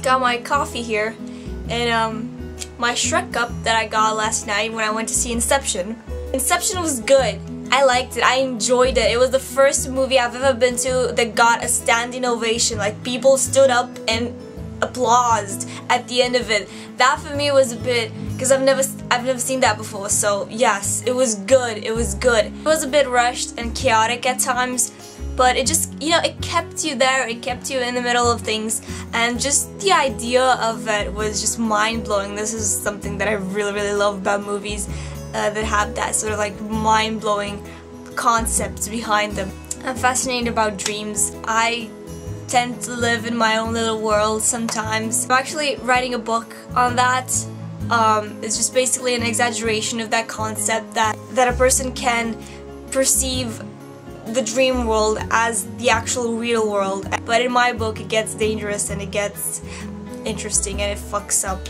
got my coffee here, and my Shrek cup that I got last night when I went to see Inception. Inception was good. I liked it. I enjoyed it. It was the first movie I've ever been to that got a standing ovation. Like, people stood up and applauded at the end of it. That for me was a bit, because I've never seen that before. So yes, it was good. It was good. It was a bit rushed and chaotic at times, but it just, you know, it kept you there. It kept you in the middle of things, and just the idea of it was just mind-blowing. This is something that I really love about movies that have that sort of like mind-blowing concepts behind them. I'm fascinated about dreams. I tend to live in my own little world sometimes. I'm actually writing a book on that. It's just basically an exaggeration of that concept that a person can perceive the dream world as the actual real world. But in my book it gets dangerous and it gets interesting and it fucks up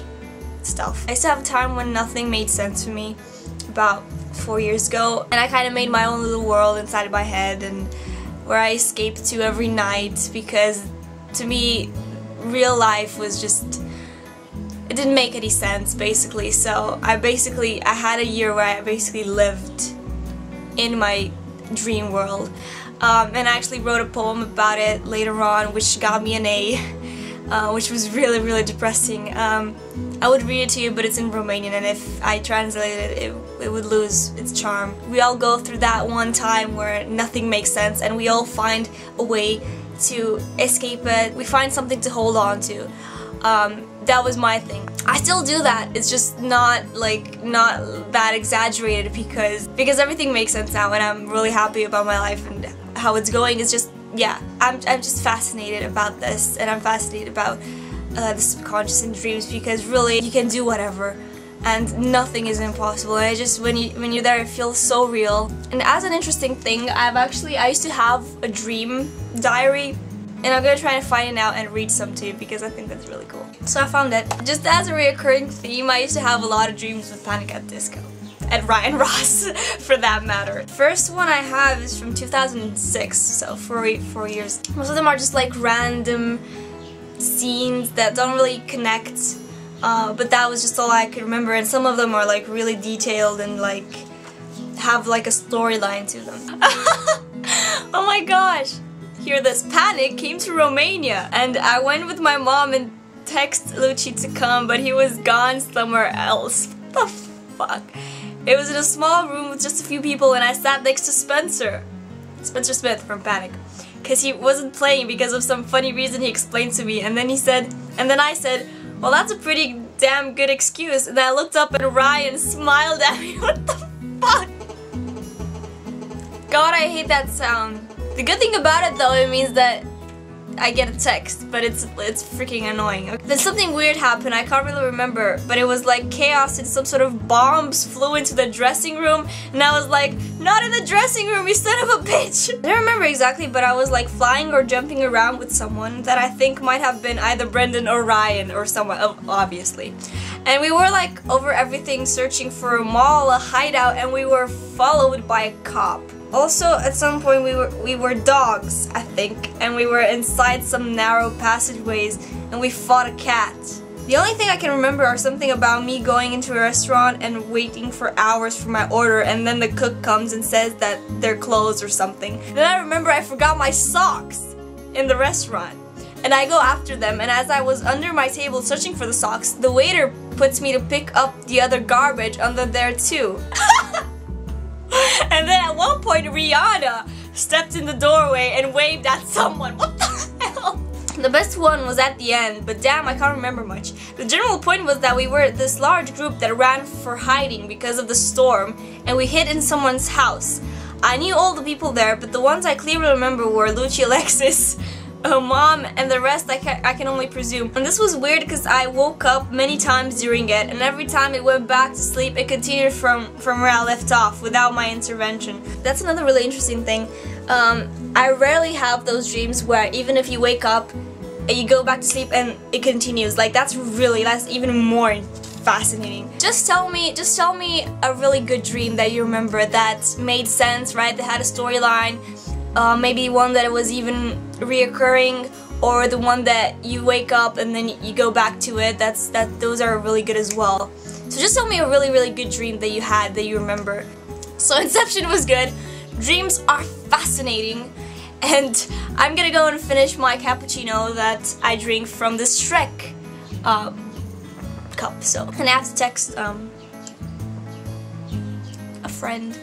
stuff. I used to have a time when nothing made sense for me, about 4 years ago, and I kind of made my own little world inside of my head, and where I escaped to every night, because to me real life was just, it didn't make any sense basically. So I had a year where I basically lived in my dream world, and I actually wrote a poem about it later on, which got me an A, which was really depressing. I would read it to you, but it's in Romanian, and if I translated it, it would lose its charm. We all go through that one time where nothing makes sense, and we all find a way to escape it. We find something to hold on to. That was my thing. I still do that. It's just not that exaggerated, because everything makes sense now, and I'm really happy about my life and how it's going. It's just, yeah, I'm just fascinated about this, and I'm fascinated about the subconscious and dreams, because really you can do whatever and nothing is impossible, and it just, when you're there, it feels so real. And as an interesting thing, I used to have a dream diary, and I'm gonna try and find it now and read some to you, because I think that's really cool. So I found it. Just as a reoccurring theme, I used to have a lot of dreams with Panic at Disco. And Ryan Ross, for that matter. First one I have is from 2006, so 4 years. Most of them are just like random scenes that don't really connect, but that was just all I could remember, and some of them are like really detailed and like have like a storyline to them. Oh my gosh! Hear this. Panic came to Romania, and I went with my mom and texted Lucci to come, but he was gone somewhere else. What the fuck? It was in a small room with just a few people, and I sat next to Spencer Smith from Panic, because he wasn't playing because of some funny reason he explained to me, and then I said, well, that's a pretty damn good excuse, and I looked up and Ryan smiled at me. What the fuck? God, I hate that sound. The good thing about it though, it means that I get a text, but it's freaking annoying. Then something weird happened, I can't really remember, but it was like chaos and some sort of bombs flew into the dressing room, and I was like, not in the dressing room, you son of a bitch! I don't remember exactly, but I was like flying or jumping around with someone that I think might have been either Brendan or Ryan or someone, obviously. And we were like over everything, searching for a mall, a hideout, and we were followed by a cop. Also, at some point we were dogs, I think, and we were inside some narrow passageways, and we fought a cat. The only thing I can remember are something about me going into a restaurant and waiting for hours for my order, and then the cook comes and says that they're closed or something. Then I remember I forgot my socks in the restaurant, and I go after them, and as I was under my table searching for the socks, the waiter puts me to pick up the other garbage under there too. And then at one point Rihanna stepped in the doorway and waved at someone. What the hell? The best one was at the end, but damn, I can't remember much. The general point was that we were this large group that ran for hiding because of the storm, and we hid in someone's house. I knew all the people there, but the ones I clearly remember were Lucci, Alexis, Mom, and the rest I can only presume. And this was weird because I woke up many times during it, and every time it went back to sleep, it continued from where I left off without my intervention. That's another really interesting thing. I rarely have those dreams where even if you wake up, you go back to sleep and it continues. Like, that's even more fascinating. Just tell me a really good dream that you remember that made sense, right? That had a storyline. Maybe one that was even reoccurring, or the one that you wake up and then you go back to it. Those are really good as well. So just tell me a really good dream that you had that you remember. So Inception was good. Dreams are fascinating. And I'm gonna go and finish my cappuccino that I drink from this Shrek cup. So, and I have to text a friend.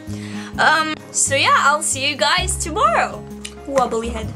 So yeah, I'll see you guys tomorrow. Wobbly head.